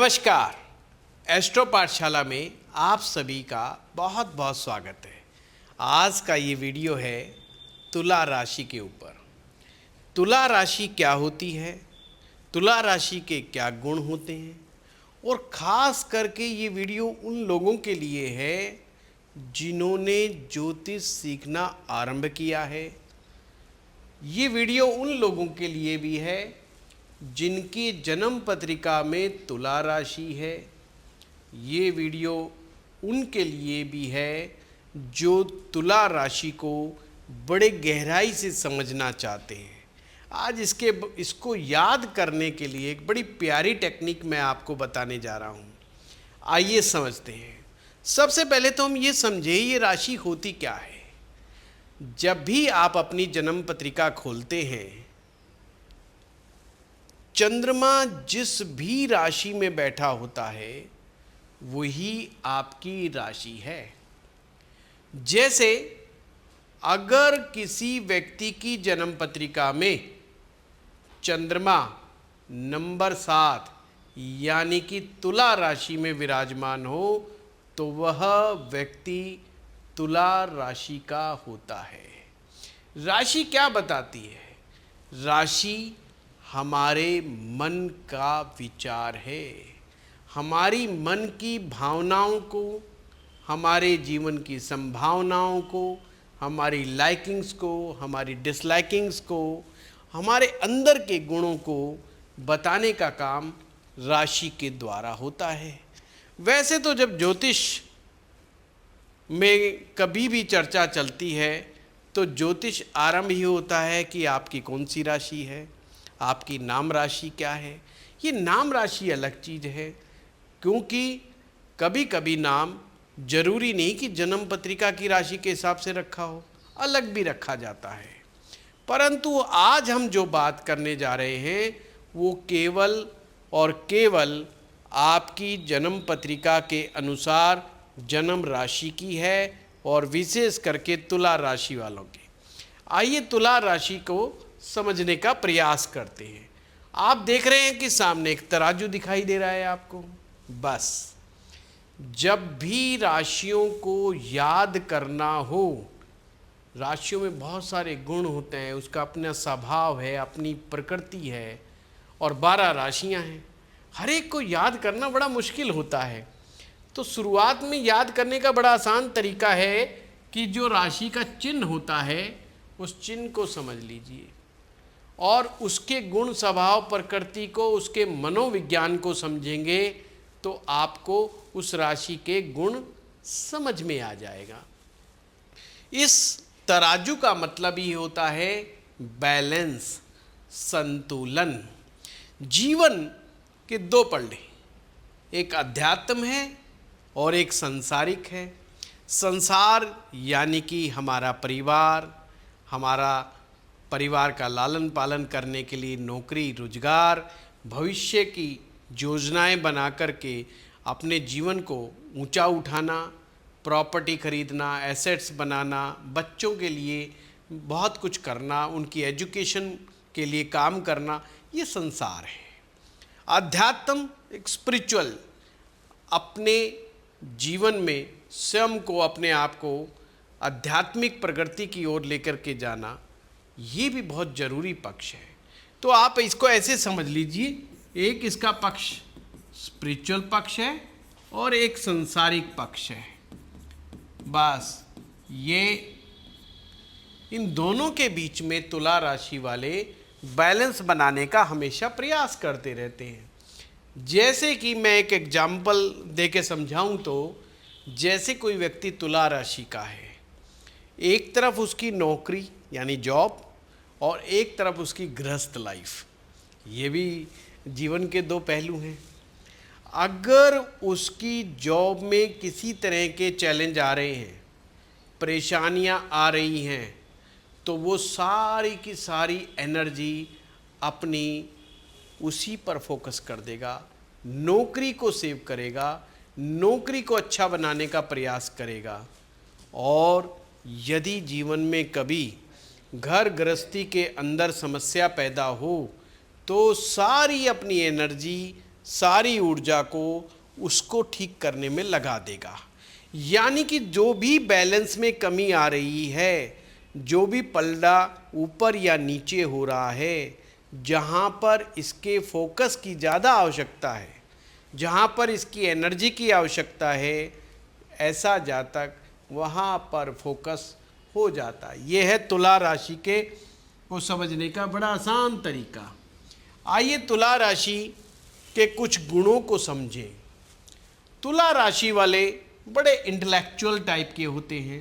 नमस्कार। एस्ट्रो पाठशाला में आप सभी का बहुत बहुत स्वागत है। आज का ये वीडियो है तुला राशि के ऊपर। तुला राशि क्या होती है, तुला राशि के क्या गुण होते हैं, और ख़ास करके ये वीडियो उन लोगों के लिए है जिन्होंने ज्योतिष सीखना आरंभ किया है। ये वीडियो उन लोगों के लिए भी है जिनकी जन्म पत्रिका में तुला राशि है। ये वीडियो उनके लिए भी है जो तुला राशि को बड़े गहराई से समझना चाहते हैं। आज इसको याद करने के लिए एक बड़ी प्यारी टेक्निक मैं आपको बताने जा रहा हूँ। आइए समझते हैं। सबसे पहले तो हम ये समझे ये राशि होती क्या है। जब भी आप अपनी जन्म पत्रिका खोलते हैं, चंद्रमा जिस भी राशि में बैठा होता है वही आपकी राशि है। जैसे अगर किसी व्यक्ति की जन्म पत्रिका में चंद्रमा नंबर 7 यानी कि तुला राशि में विराजमान हो तो वह व्यक्ति तुला राशि का होता है। राशि क्या बताती है? राशि हमारे मन का विचार है। हमारी मन की भावनाओं को, हमारे जीवन की संभावनाओं को, हमारी लाइकिंग्स को, हमारी डिसलाइकिंग्स को, हमारे अंदर के गुणों को बताने का काम राशि के द्वारा होता है। वैसे तो जब ज्योतिष में कभी भी चर्चा चलती है तो ज्योतिष आरंभ ही होता है कि आपकी कौन सी राशि है, आपकी नाम राशि क्या है। ये नाम राशि अलग चीज़ है, क्योंकि कभी कभी नाम जरूरी नहीं कि जन्म पत्रिका की राशि के हिसाब से रखा हो, अलग भी रखा जाता है। परंतु आज हम जो बात करने जा रहे हैं वो केवल और केवल आपकी जन्म पत्रिका के अनुसार जन्म राशि की है, और विशेष करके तुला राशि वालों की। आइए तुला राशि को समझने का प्रयास करते हैं। आप देख रहे हैं कि सामने एक तराजू दिखाई दे रहा है आपको। बस जब भी राशियों को याद करना हो, राशियों में बहुत सारे गुण होते हैं, उसका अपना स्वभाव है, अपनी प्रकृति है, और 12 राशियां हैं। हर एक को याद करना बड़ा मुश्किल होता है। तो शुरुआत में याद करने का बड़ा आसान तरीका है कि जो राशि का चिन्ह होता है उस चिन्ह को समझ लीजिए और उसके गुण, स्वभाव, प्रकृति को, उसके मनोविज्ञान को समझेंगे तो आपको उस राशि के गुण समझ में आ जाएगा। इस तराजू का मतलब ही होता है बैलेंस, संतुलन। जीवन के 2 पलड़े, एक अध्यात्म है और एक संसारिक है। संसार यानी कि हमारा परिवार, हमारा परिवार का लालन पालन करने के लिए नौकरी, रोजगार, भविष्य की योजनाएं बना करके अपने जीवन को ऊंचा उठाना, प्रॉपर्टी खरीदना, एसेट्स बनाना, बच्चों के लिए बहुत कुछ करना, उनकी एजुकेशन के लिए काम करना, ये संसार है। अध्यात्म एक स्पिरिचुअल, अपने जीवन में स्वयं को, अपने आप को आध्यात्मिक प्रगति की ओर लेकर के जाना, ये भी बहुत ज़रूरी पक्ष है। तो आप इसको ऐसे समझ लीजिए, एक इसका पक्ष स्पिरिचुअल पक्ष है और एक संसारिक पक्ष है। बस ये इन दोनों के बीच में तुला राशि वाले बैलेंस बनाने का हमेशा प्रयास करते रहते हैं। जैसे कि मैं एक एग्जाम्पल दे के समझाऊँ तो जैसे कोई व्यक्ति तुला राशि का है, एक तरफ उसकी नौकरी यानी जॉब और एक तरफ उसकी गृहस्थ लाइफ, ये भी जीवन के 2 पहलू हैं। अगर उसकी जॉब में किसी तरह के चैलेंज आ रहे हैं, परेशानियां आ रही हैं, तो वो सारी की सारी एनर्जी अपनी उसी पर फोकस कर देगा, नौकरी को सेव करेगा, नौकरी को अच्छा बनाने का प्रयास करेगा। और यदि जीवन में कभी घर गृहस्थी के अंदर समस्या पैदा हो तो सारी अपनी एनर्जी सारी ऊर्जा को उसको ठीक करने में लगा देगा। यानी कि जो भी बैलेंस में कमी आ रही है, जो भी पलड़ा ऊपर या नीचे हो रहा है, जहाँ पर इसके फोकस की ज़्यादा आवश्यकता है, जहाँ पर इसकी एनर्जी की आवश्यकता है, ऐसा जातक वहाँ पर फोकस हो जाता है। ये है तुला राशि के को समझने का बड़ा आसान तरीका। आइए तुला राशि के कुछ गुणों को समझें। तुला राशि वाले बड़े इंटेलेक्चुअल टाइप के होते हैं,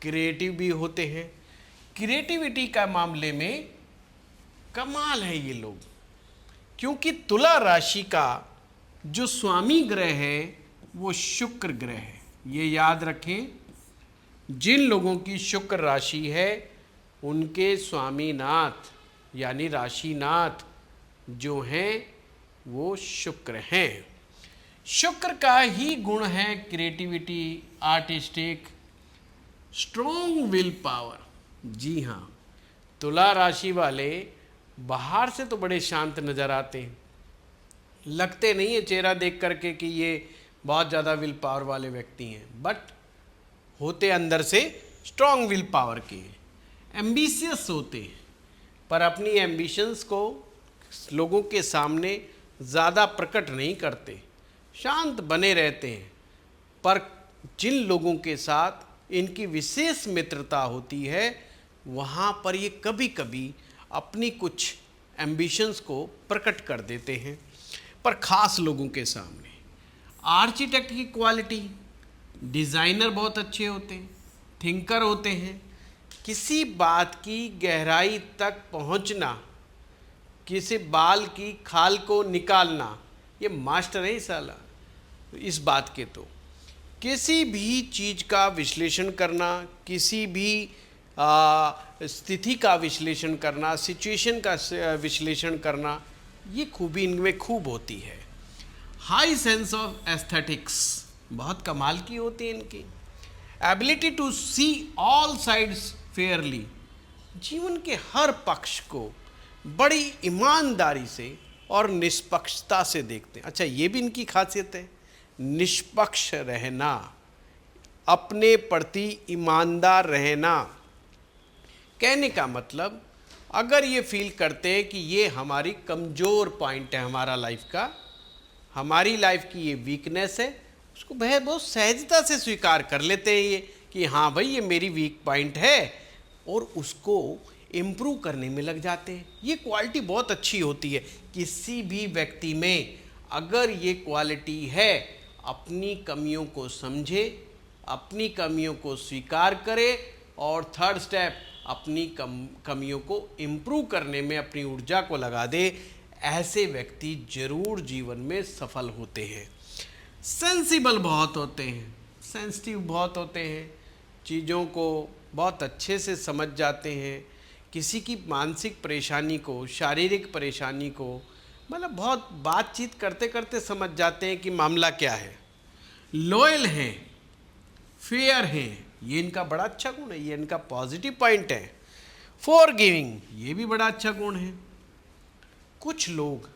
क्रिएटिव भी होते हैं। क्रिएटिविटी का मामले में कमाल है ये लोग, क्योंकि तुला राशि का जो स्वामी ग्रह है वो शुक्र ग्रह है। ये याद रखें, जिन लोगों की शुक्र राशि है उनके स्वामीनाथ यानी राशिनाथ जो हैं वो शुक्र हैं। शुक्र का ही गुण है creativity, artistic, strong will power. जी हाँ, तुला राशि वाले बाहर से तो बड़े शांत नज़र आते हैं, लगते नहीं है चेहरा देख करके कि ये बहुत ज़्यादा विल पावर वाले व्यक्ति हैं, बट होते अंदर से स्ट्रॉन्ग विल पावर के हैं। एम्बिशियस होते हैं, पर अपनी एम्बिशंस को लोगों के सामने ज़्यादा प्रकट नहीं करते, शांत बने रहते हैं। पर जिन लोगों के साथ इनकी विशेष मित्रता होती है वहाँ पर ये कभी कभी अपनी कुछ एम्बिशंस को प्रकट कर देते हैं, पर ख़ास लोगों के सामने। आर्किटेक्ट की क्वालिटी, डिज़ाइनर बहुत अच्छे होते हैं, थिंकर होते हैं। किसी बात की गहराई तक पहुंचना, किसी बाल की खाल को निकालना, ये मास्टर है साला इस बात के। तो किसी भी चीज़ का विश्लेषण करना, किसी भी स्थिति का विश्लेषण करना, सिचुएशन का विश्लेषण करना, ये खूबी इनमें खूब होती है। हाई सेंस ऑफ एस्थेटिक्स बहुत कमाल की होती है इनकी। Ability to see all sides fairly, जीवन के हर पक्ष को बड़ी ईमानदारी से और निष्पक्षता से देखते हैं। अच्छा, ये भी इनकी खासियत है, निष्पक्ष रहना, अपने प्रति ईमानदार रहना। कहने का मतलब, अगर ये फील करते हैं कि ये हमारी कमज़ोर पॉइंट है हमारा लाइफ का, हमारी लाइफ की ये वीकनेस है, उसको वह बहुत सहजता से स्वीकार कर लेते हैं ये कि हाँ भाई ये मेरी वीक पॉइंट है, और उसको इम्प्रूव करने में लग जाते हैं। ये क्वालिटी बहुत अच्छी होती है किसी भी व्यक्ति में। अगर ये क्वालिटी है, अपनी कमियों को समझे, अपनी कमियों को स्वीकार करे, और थर्ड स्टेप अपनी कमियों को इम्प्रूव करने में अपनी ऊर्जा को लगा दे, ऐसे व्यक्ति जरूर जीवन में सफल होते हैं। सेंसिबल बहुत होते हैं, सेंसिटिव बहुत होते हैं, चीज़ों को बहुत अच्छे से समझ जाते हैं। किसी की मानसिक परेशानी को, शारीरिक परेशानी को, मतलब बहुत बातचीत करते करते समझ जाते हैं कि मामला क्या है। लॉयल हैं, फेयर हैं, ये इनका बड़ा अच्छा गुण है, ये इनका पॉजिटिव पॉइंट है। फॉरगिविंग, ये भी बड़ा अच्छा गुण है। कुछ लोग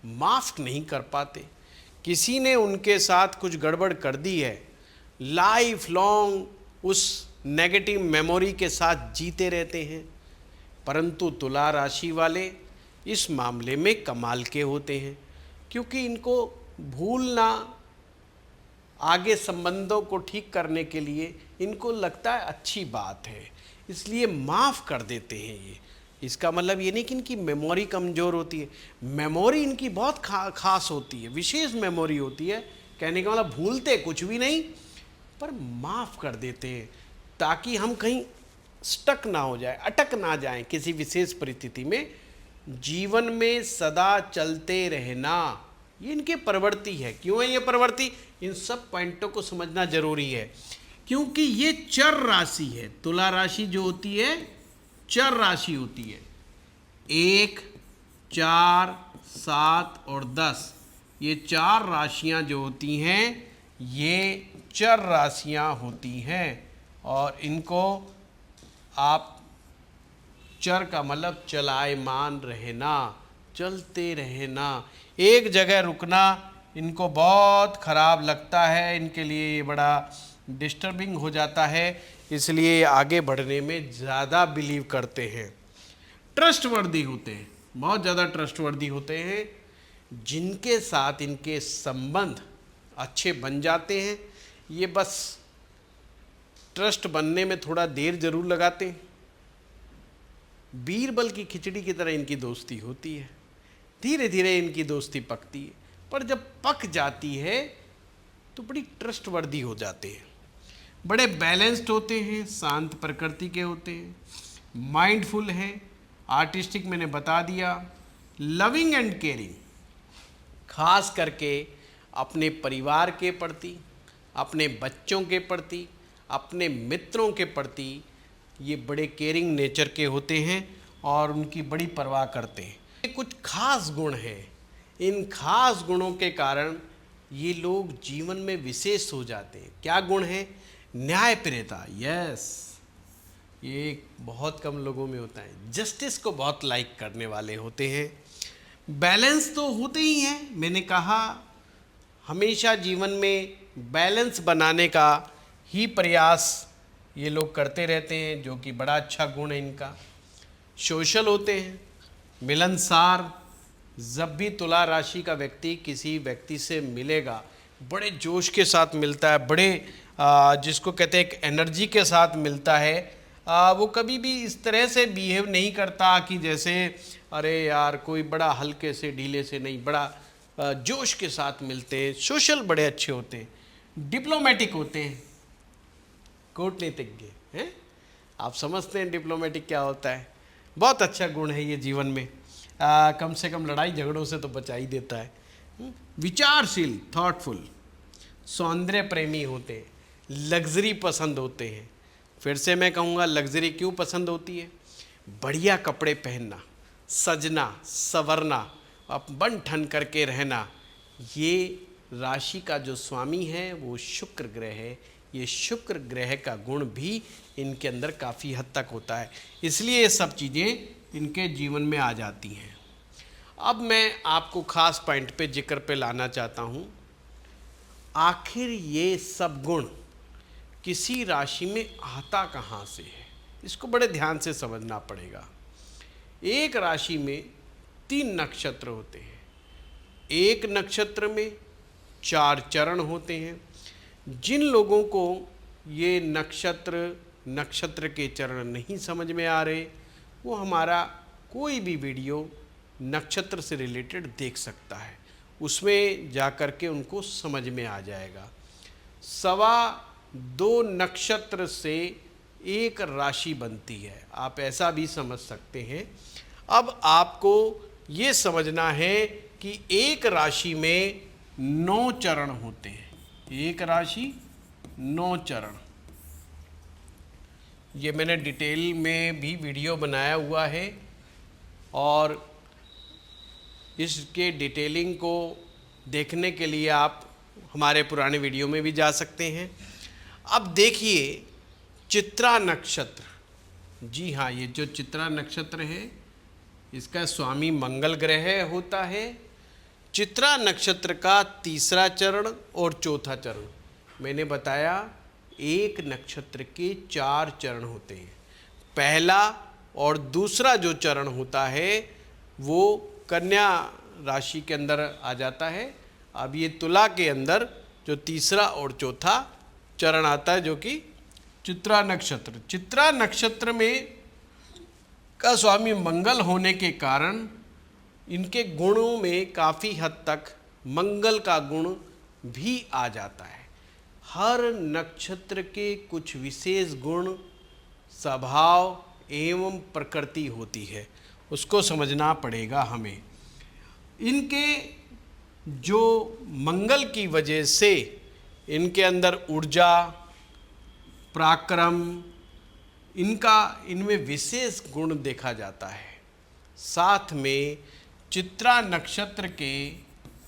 माफ़ नहीं कर पाते, किसी ने उनके साथ कुछ गड़बड़ कर दी है, लाइफ लॉन्ग उस नेगेटिव मेमोरी के साथ जीते रहते हैं। परंतु तुला राशि वाले इस मामले में कमाल के होते हैं, क्योंकि इनको भूलना, आगे संबंधों को ठीक करने के लिए इनको लगता है अच्छी बात है, इसलिए माफ़ कर देते हैं ये। इसका मतलब ये नहीं कि इनकी मेमोरी कमज़ोर होती है, मेमोरी इनकी बहुत खास होती है, विशेष मेमोरी होती है। कहने का मतलब भूलते कुछ भी नहीं, पर माफ़ कर देते हैं ताकि हम कहीं स्टक ना हो जाए, अटक ना जाएं किसी विशेष परिस्थिति में। जीवन में सदा चलते रहना, ये इनके प्रवृत्ति है। क्यों है ये प्रवृत्ति? इन सब पॉइंटों को समझना जरूरी है, क्योंकि ये चर राशि है। तुला राशि जो होती है चर राशि होती है। 1, 4, 7 और 10, ये 4 राशियां जो होती हैं ये चर राशियां होती हैं, और इनको आप, चर का मतलब चलायमान रहना, चलते रहना, एक जगह रुकना इनको बहुत ख़राब लगता है, इनके लिए ये बड़ा डिस्टर्बिंग हो जाता है, इसलिए आगे बढ़ने में ज़्यादा बिलीव करते हैं। ट्रस्टवर्दी होते हैं, बहुत ज़्यादा ट्रस्टवर्दी होते हैं, जिनके साथ इनके संबंध अच्छे बन जाते हैं। ये बस ट्रस्ट बनने में थोड़ा देर ज़रूर लगाते हैं। बीरबल की खिचड़ी की तरह इनकी दोस्ती होती है, धीरे धीरे इनकी दोस्ती पकती है, पर जब पक जाती है तो बड़ी ट्रस्टवर्दी हो जाते हैं। बड़े बैलेंस्ड होते हैं, शांत प्रकृति के होते हैं, माइंडफुल हैं, आर्टिस्टिक मैंने बता दिया, लविंग एंड केयरिंग, खास करके अपने परिवार के प्रति, अपने बच्चों के प्रति, अपने मित्रों के प्रति ये बड़े केयरिंग नेचर के होते हैं और उनकी बड़ी परवाह करते हैं। ये कुछ खास गुण हैं, इन खास गुणों के कारण ये लोग जीवन में विशेष हो जाते हैं। क्या गुण है? न्यायप्रियता, यस, ये बहुत कम लोगों में होता है। जस्टिस को बहुत लाइक करने वाले होते हैं। बैलेंस तो होते ही हैं, मैंने कहा हमेशा जीवन में बैलेंस बनाने का ही प्रयास ये लोग करते रहते हैं, जो कि बड़ा अच्छा गुण है इनका। सोशल होते हैं, मिलनसार, जब भी तुला राशि का व्यक्ति किसी व्यक्ति से मिलेगा बड़े जोश के साथ मिलता है, बड़े जिसको कहते हैं एक एनर्जी के साथ मिलता है। वो कभी भी इस तरह से बिहेव नहीं करता कि जैसे अरे यार कोई बड़ा हल्के से ढीले से नहीं, बड़ा जोश के साथ मिलते हैं। सोशल बड़े अच्छे होते हैं, डिप्लोमेटिक होते हैं, कूटनीतिज्ञ हैं। आप समझते हैं डिप्लोमेटिक क्या होता है? बहुत अच्छा गुण है ये जीवन में, कम से कम लड़ाई झगड़ों से तो बचा ही देता है। विचारशील, थॉटफुल, सौंदर्य प्रेमी होते हैं, लग्जरी पसंद होते हैं। फिर से मैं कहूँगा लग्जरी क्यों पसंद होती है? बढ़िया कपड़े पहनना, सजना संवरना, बन ठन करके रहना। ये राशि का जो स्वामी है वो शुक्र ग्रह है। ये शुक्र ग्रह का गुण भी इनके अंदर काफ़ी हद तक होता है, इसलिए ये सब चीज़ें इनके जीवन में आ जाती हैं। अब मैं आपको खास पॉइंट पे जिक्र पे लाना चाहता हूँ, आखिर ये सब गुण किसी राशि में आता कहाँ से है? इसको बड़े ध्यान से समझना पड़ेगा। एक राशि में 3 नक्षत्र होते हैं, एक नक्षत्र में 4 चरण होते हैं। जिन लोगों को ये नक्षत्र के चरण नहीं समझ में आ रहे, वो हमारा कोई भी वीडियो नक्षत्र से रिलेटेड देख सकता है, उसमें जा कर के उनको समझ में आ जाएगा। 2.25 नक्षत्र से एक राशि बनती है, आप ऐसा भी समझ सकते हैं। अब आपको ये समझना है कि एक राशि में 9 चरण होते हैं, एक राशि 9 चरण। ये मैंने डिटेल में भी वीडियो बनाया हुआ है और इसके डिटेलिंग को देखने के लिए आप हमारे पुराने वीडियो में भी जा सकते हैं। अब देखिए चित्रा नक्षत्र, जी हाँ, ये जो चित्रा नक्षत्र है इसका स्वामी मंगल ग्रह होता है। चित्रा नक्षत्र का 3रा चरण और 4था चरण, मैंने बताया एक नक्षत्र के 4 चरण होते हैं। पहला और दूसरा जो चरण होता है वो कन्या राशि के अंदर आ जाता है। अब ये तुला के अंदर जो 3रा और 4था चरण आता है जो कि चित्रा नक्षत्र। चित्रा नक्षत्र में का स्वामी मंगल होने के कारण इनके गुणों में काफ़ी हद तक मंगल का गुण भी आ जाता है। हर नक्षत्र के कुछ विशेष गुण, स्वभाव एवं प्रकृति होती है, उसको समझना पड़ेगा हमें। इनके जो मंगल की वजह से इनके अंदर ऊर्जा, पराक्रम, इनमें विशेष गुण देखा जाता है। साथ में चित्रा नक्षत्र के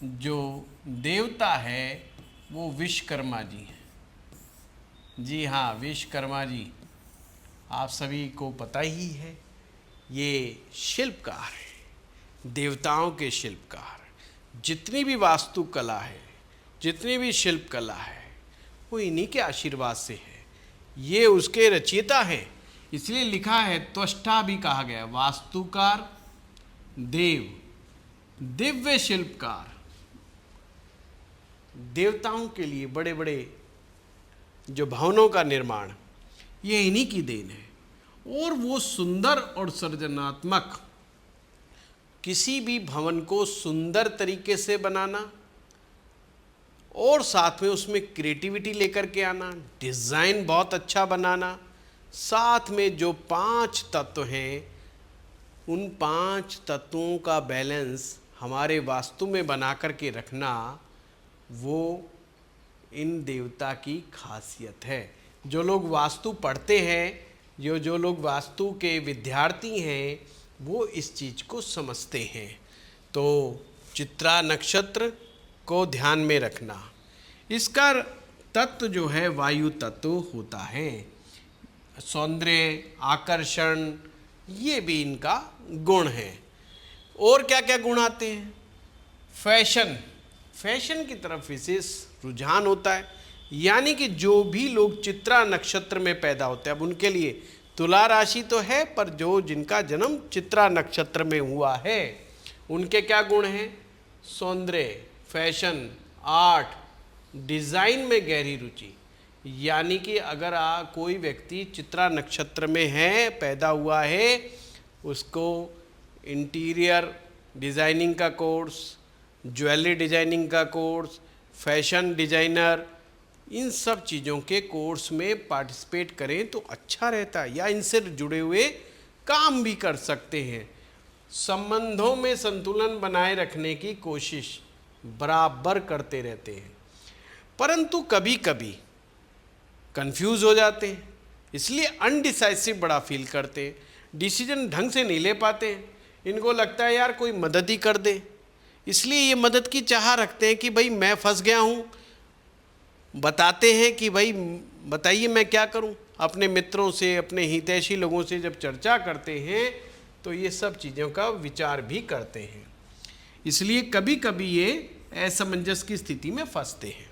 जो देवता है वो विश्वकर्मा जी हैं। जी हाँ, विश्वकर्मा जी आप सभी को पता ही है, ये शिल्पकार है, देवताओं के शिल्पकार। जितनी भी वास्तुकला है, जितनी भी शिल्प कला है, वो इन्हीं के आशीर्वाद से है। ये उसके रचयिता हैं, इसलिए लिखा है त्वष्टा भी कहा गया है। वास्तुकार, देव, दिव्य शिल्पकार, देवताओं के लिए बड़े बड़े जो भवनों का निर्माण, ये इन्हीं की देन है। और वो सुंदर और सृजनात्मक, किसी भी भवन को सुंदर तरीके से बनाना और साथ में उसमें क्रिएटिविटी लेकर के आना, डिज़ाइन बहुत अच्छा बनाना, साथ में जो 5 तत्व हैं उन 5 तत्वों का बैलेंस हमारे वास्तु में बना कर के रखना, वो इन देवता की खासियत है। जो लोग वास्तु पढ़ते हैं, जो लोग वास्तु के विद्यार्थी हैं, वो इस चीज़ को समझते हैं। तो चित्रा नक्षत्र को ध्यान में रखना। इसका तत्व जो है वायु तत्व होता है। सौंदर्य, आकर्षण, ये भी इनका गुण है। और क्या क्या गुण आते हैं? फैशन, फैशन की तरफ विशेष रुझान होता है। यानी कि जो भी लोग चित्रा नक्षत्र में पैदा होते हैं, अब उनके लिए तुला राशि तो है, पर जो जिनका जन्म चित्रा नक्षत्र में हुआ है उनके क्या गुण हैं? सौंदर्य, फैशन, आर्ट, डिज़ाइन में गहरी रुचि। यानी कि अगर कोई व्यक्ति चित्रा नक्षत्र में है, पैदा हुआ है, उसको इंटीरियर डिज़ाइनिंग का कोर्स, ज्वेलरी डिज़ाइनिंग का कोर्स, फैशन डिज़ाइनर, इन सब चीज़ों के कोर्स में पार्टिसिपेट करें तो अच्छा रहता है, या इनसे जुड़े हुए काम भी कर सकते हैं। संबंधों में संतुलन बनाए रखने की कोशिश बराबर करते रहते हैं, परंतु कभी कभी कंफ्यूज हो जाते हैं, इसलिए अनडिसाइसिव बड़ा फील करते हैं, डिसीजन ढंग से नहीं ले पाते हैं। इनको लगता है यार कोई मदद ही कर दे, इसलिए ये मदद की चाह रखते हैं कि भाई मैं फंस गया हूँ। बताते हैं कि भाई बताइए मैं क्या करूँ। अपने मित्रों से, अपने हितैषी लोगों से जब चर्चा करते हैं तो ये सब चीज़ों का विचार भी करते हैं, इसलिए कभी कभी ये असमंजस की स्थिति में फंसते हैं।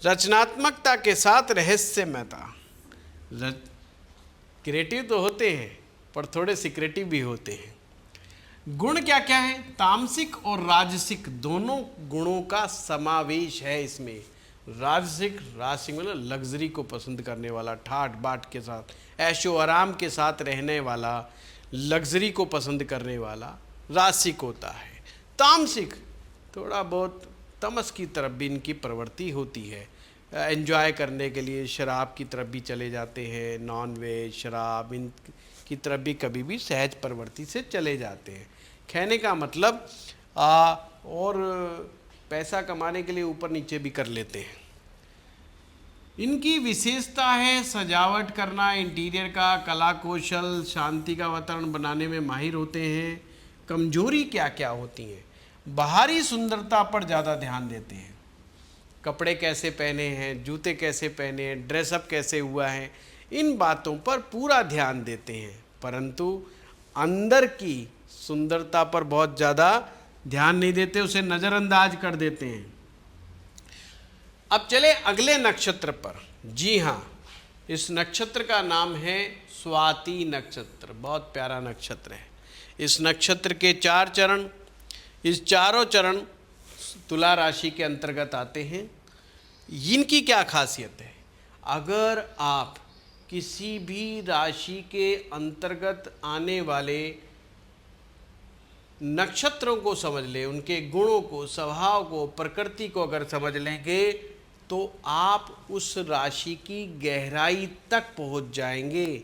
रचनात्मकता के साथ रहस्यमयता, क्रिएटिव तो होते हैं पर थोड़े सिक्रेटिव भी होते हैं। गुण क्या क्या है? तामसिक और राजसिक दोनों गुणों का समावेश है इसमें। राजसिक मतलब लग्जरी को पसंद करने वाला, ठाट बाट के साथ, ऐशो आराम के साथ रहने वाला, लग्जरी को पसंद करने वाला राजसिक होता है। तामसिक थोड़ा बहुत तमस की तरफ भी इनकी प्रवृत्ति होती है। एंजॉय करने के लिए शराब की तरफ भी चले जाते हैं, नॉन वेज, शराब, इन की तरफ भी कभी भी सहज प्रवृत्ति से चले जाते हैं। कहने का मतलब और पैसा कमाने के लिए ऊपर नीचे भी कर लेते हैं। इनकी विशेषता है सजावट करना, इंटीरियर का, कला कौशल, शांति का वातावरण बनाने में माहिर होते हैं। कमजोरी क्या क्या होती हैं? बाहरी सुंदरता पर ज़्यादा ध्यान देते हैं, कपड़े कैसे पहने हैं, जूते कैसे पहने हैं, ड्रेसअप कैसे हुआ है, इन बातों पर पूरा ध्यान देते हैं, परंतु अंदर की सुंदरता पर बहुत ज़्यादा ध्यान नहीं देते, उसे नज़रअंदाज कर देते हैं। अब चले अगले नक्षत्र पर। जी हाँ, इस नक्षत्र का नाम है स्वाति नक्षत्र। बहुत प्यारा नक्षत्र है। इस नक्षत्र के 4 चरण, इस चारों चरण तुला राशि के अंतर्गत आते हैं। इनकी क्या खासियत है? अगर आप किसी भी राशि के अंतर्गत आने वाले नक्षत्रों को समझ लें, उनके गुणों को, स्वभाव को, प्रकृति को अगर समझ लेंगे तो आप उस राशि की गहराई तक पहुंच जाएंगे।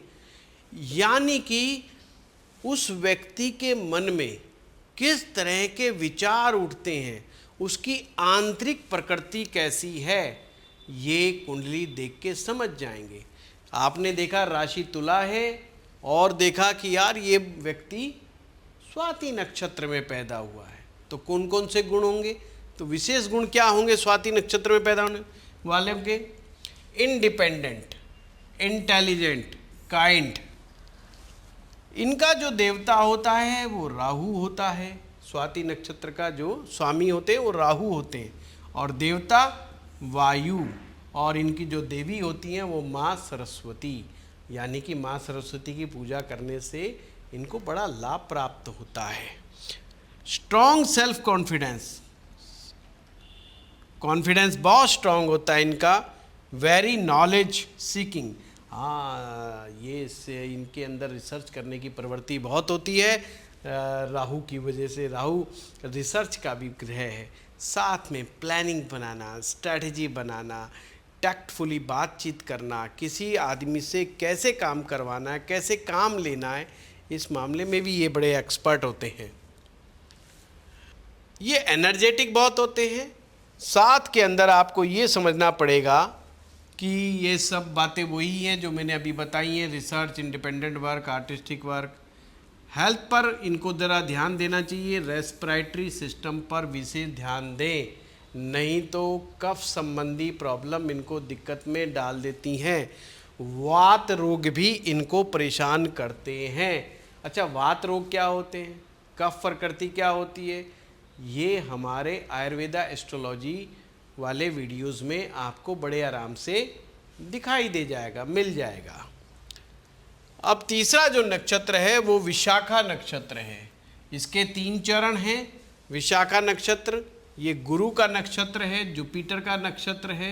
यानी कि उस व्यक्ति के मन में किस तरह के विचार उठते हैं, उसकी आंतरिक प्रकृति कैसी है, ये कुंडली देख के समझ जाएंगे। आपने देखा राशि तुला है और देखा कि यार ये व्यक्ति स्वाति नक्षत्र में पैदा हुआ है, तो कौन कौन से गुण होंगे? तो विशेष गुण क्या होंगे स्वाति नक्षत्र में पैदा होने वाले के? Independent, intelligent, kind. इनका जो देवता होता है वो राहु होता है। स्वाति नक्षत्र का जो स्वामी होते हैं वो राहु होते हैं, और देवता वायु, और इनकी जो देवी होती हैं वो माँ सरस्वती। यानी कि माँ सरस्वती की पूजा करने से इनको बड़ा लाभ प्राप्त होता है। स्ट्रॉन्ग सेल्फ कॉन्फिडेंस, कॉन्फिडेंस बहुत स्ट्रॉन्ग होता है इनका। वेरी नॉलेज सीकिंग, हाँ ये से इनके अंदर रिसर्च करने की प्रवृत्ति बहुत होती है राहु की वजह से। राहु रिसर्च का भी ग्रह है। साथ में प्लानिंग बनाना, स्ट्रैटेजी बनाना, टैक्टफुली बातचीत करना, किसी आदमी से कैसे काम करवाना है, कैसे काम लेना है, इस मामले में भी ये बड़े एक्सपर्ट होते हैं। ये एनर्जेटिक बहुत होते हैं। साथ के अंदर आपको ये समझना पड़ेगा कि ये सब बातें वही हैं जो मैंने अभी बताई हैं, research, independent work, artistic work. Health पर इनको ज़रा ध्यान देना चाहिए, रेस्पिरेटरी सिस्टम पर विशेष ध्यान दें, नहीं तो कफ संबंधी प्रॉब्लम इनको दिक्कत में डाल देती हैं। वात रोग भी इनको परेशान करते हैं। अच्छा, वात रोग क्या होते हैं, कफ प्रकृति क्या होती है, ये हमारे आयुर्वेदा एस्ट्रोलॉजी वाले वीडियोस में आपको बड़े आराम से दिखाई दे जाएगा, मिल जाएगा। अब तीसरा जो नक्षत्र है वो विशाखा नक्षत्र है। इसके 3 चरण हैं। विशाखा नक्षत्र ये गुरु का नक्षत्र है, जुपिटर का नक्षत्र है।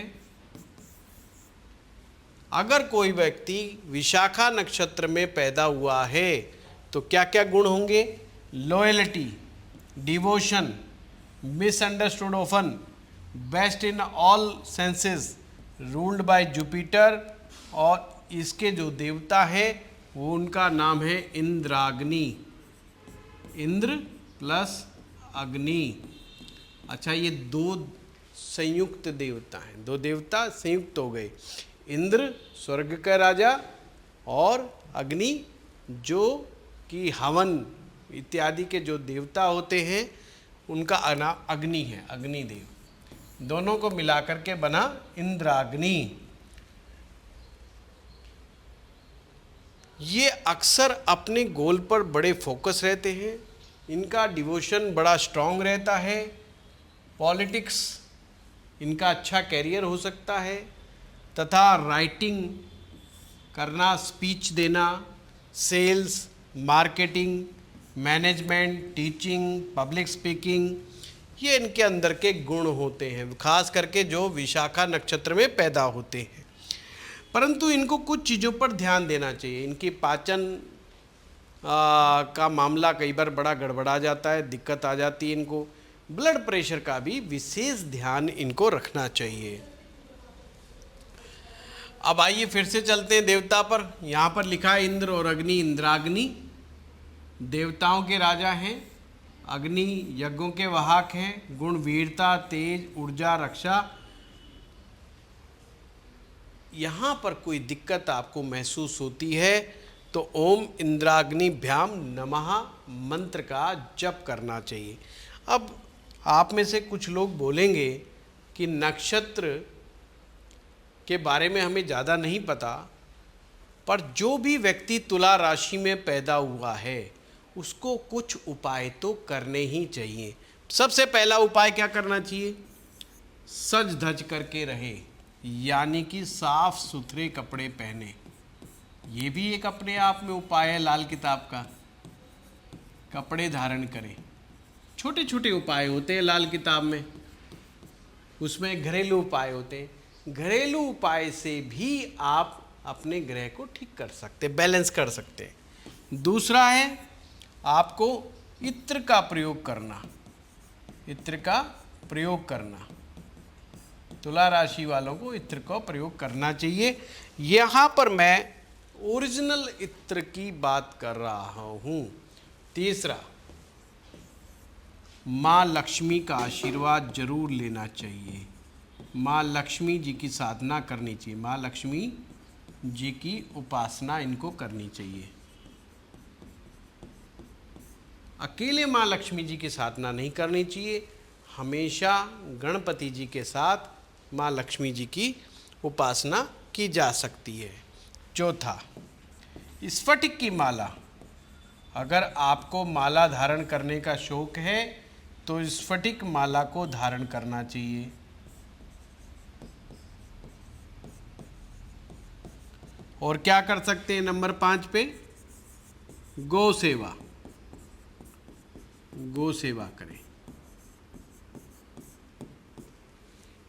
अगर कोई व्यक्ति विशाखा नक्षत्र में पैदा हुआ है तो क्या क्या गुण होंगे? Loyalty, devotion, misunderstood often, best in all senses, ruled by Jupiter, और इसके जो देवता है वो उनका नाम है इंद्राग्नि, इंद्र प्लस अग्नि। अच्छा, ये 2 संयुक्त देवता हैं, 2 देवता संयुक्त हो गए, इंद्र स्वर्ग का राजा और अग्नि जो कि हवन इत्यादि के जो देवता होते हैं उनका अग्नि है, अग्निदेव। दोनों को मिलाकर के बना इंद्राग्नि। ये अक्सर अपने गोल पर बड़े फोकस रहते हैं, इनका डिवोशन बड़ा स्ट्रांग रहता है, पॉलिटिक्स इनका अच्छा कैरियर हो सकता है, तथा राइटिंग करना, स्पीच देना, sales, marketing, management, teaching, public speaking, ये इनके अंदर के गुण होते हैं, खास करके जो विशाखा नक्षत्र में पैदा होते हैं। परंतु इनको कुछ चीज़ों पर ध्यान देना चाहिए। इनकी पाचन का मामला कई बार बड़ा गड़बड़ा जाता है, दिक्कत आ जाती है इनको। ब्लड प्रेशर का भी विशेष ध्यान इनको रखना चाहिए। अब आइए फिर से चलते हैं देवता पर। यहाँ पर लिखा है इंद्र और अग्नि, इंद्राग्नि देवताओं के राजा हैं, अग्नि यज्ञों के वाहक हैं, गुण वीरता, तेज, ऊर्जा, रक्षा। यहाँ पर कोई दिक्कत आपको महसूस होती है तो ओम इंद्राग्निभ्याम नमः मंत्र का जप करना चाहिए। अब आप में से कुछ लोग बोलेंगे कि नक्षत्र के बारे में हमें ज़्यादा नहीं पता, पर जो भी व्यक्ति तुला राशि में पैदा हुआ है उसको कुछ उपाय तो करने ही चाहिए। सबसे पहला उपाय क्या करना चाहिए? सज धज करके रहे, यानी कि साफ सुथरे कपड़े पहने। ये भी एक अपने आप में उपाय है लाल किताब का। कपड़े धारण करें। छोटे छोटे उपाय होते हैं लाल किताब में, उसमें घरेलू उपाय होते हैं। घरेलू उपाय से भी आप अपने ग्रह को ठीक कर सकते, बैलेंस कर सकते हैं। दूसरा है आपको इत्र का प्रयोग करना। इत्र का प्रयोग करना, तुला राशि वालों को इत्र का प्रयोग करना चाहिए। यहाँ पर मैं ओरिजिनल इत्र की बात कर रहा हूँ। तीसरा, माँ लक्ष्मी का आशीर्वाद जरूर लेना चाहिए। माँ लक्ष्मी जी की साधना करनी चाहिए, माँ लक्ष्मी जी की उपासना इनको करनी चाहिए। अकेले माँ लक्ष्मी जी की साधना नहीं करनी चाहिए, हमेशा गणपति जी के साथ माँ लक्ष्मी जी की उपासना की जा सकती है। चौथा, स्फटिक की माला अगर आपको माला धारण करने का शौक है तो स्फटिक माला को धारण करना चाहिए। और क्या कर सकते हैं नंबर 5 पे, गौ सेवा, गौ सेवा करें।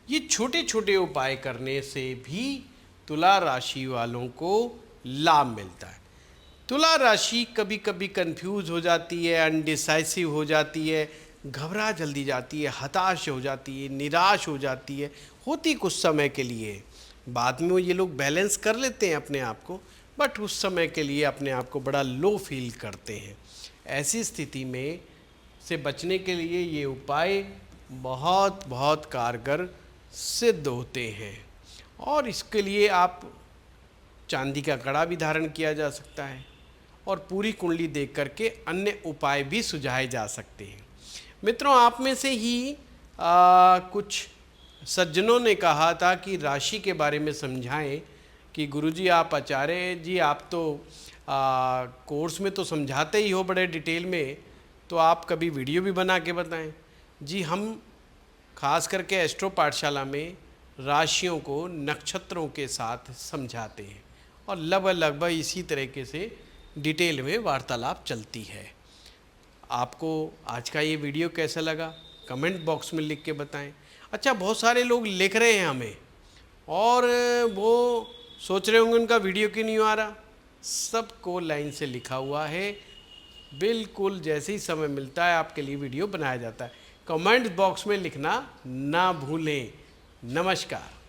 ये छोटे छोटे उपाय करने से भी तुला राशि वालों को लाभ मिलता है। तुला राशि कभी कभी कंफ्यूज हो जाती है, अनडिसाइसिव हो जाती है, घबरा जल्दी जाती है, हताश हो जाती है, निराश हो जाती है, होती कुछ समय के लिए। बाद में ये लोग बैलेंस कर लेते हैं अपने आप को, बट उस समय के लिए अपने आप को बड़ा लो फील करते हैं। ऐसी स्थिति में से बचने के लिए ये उपाय बहुत बहुत कारगर सिद्ध होते हैं। और इसके लिए आप चांदी का कड़ा भी धारण किया जा सकता है और पूरी कुंडली देख करके अन्य उपाय भी सुझाए जा सकते हैं। मित्रों, आप में से ही कुछ सज्जनों ने कहा था कि राशि के बारे में समझाएं कि गुरुजी आप आचार्य जी आप तो कोर्स में तो समझाते ही हो बड़े डिटेल में, तो आप कभी वीडियो भी बना के बताएं। जी, हम खास करके एस्ट्रो पाठशाला में राशियों को नक्षत्रों के साथ समझाते हैं और लगभग इसी तरीके से डिटेल में वार्तालाप चलती है। आपको आज का ये वीडियो कैसा लगा कमेंट बॉक्स में लिख के बताएं। अच्छा, बहुत सारे लोग लिख रहे हैं हमें और वो सोच रहे होंगे उनका वीडियो क्यों नहीं आ रहा। सबको लाइन से लिखा हुआ है, बिल्कुल जैसे ही समय मिलता है आपके लिए वीडियो बनाया जाता है। कमेंट बॉक्स में लिखना ना भूलें। नमस्कार।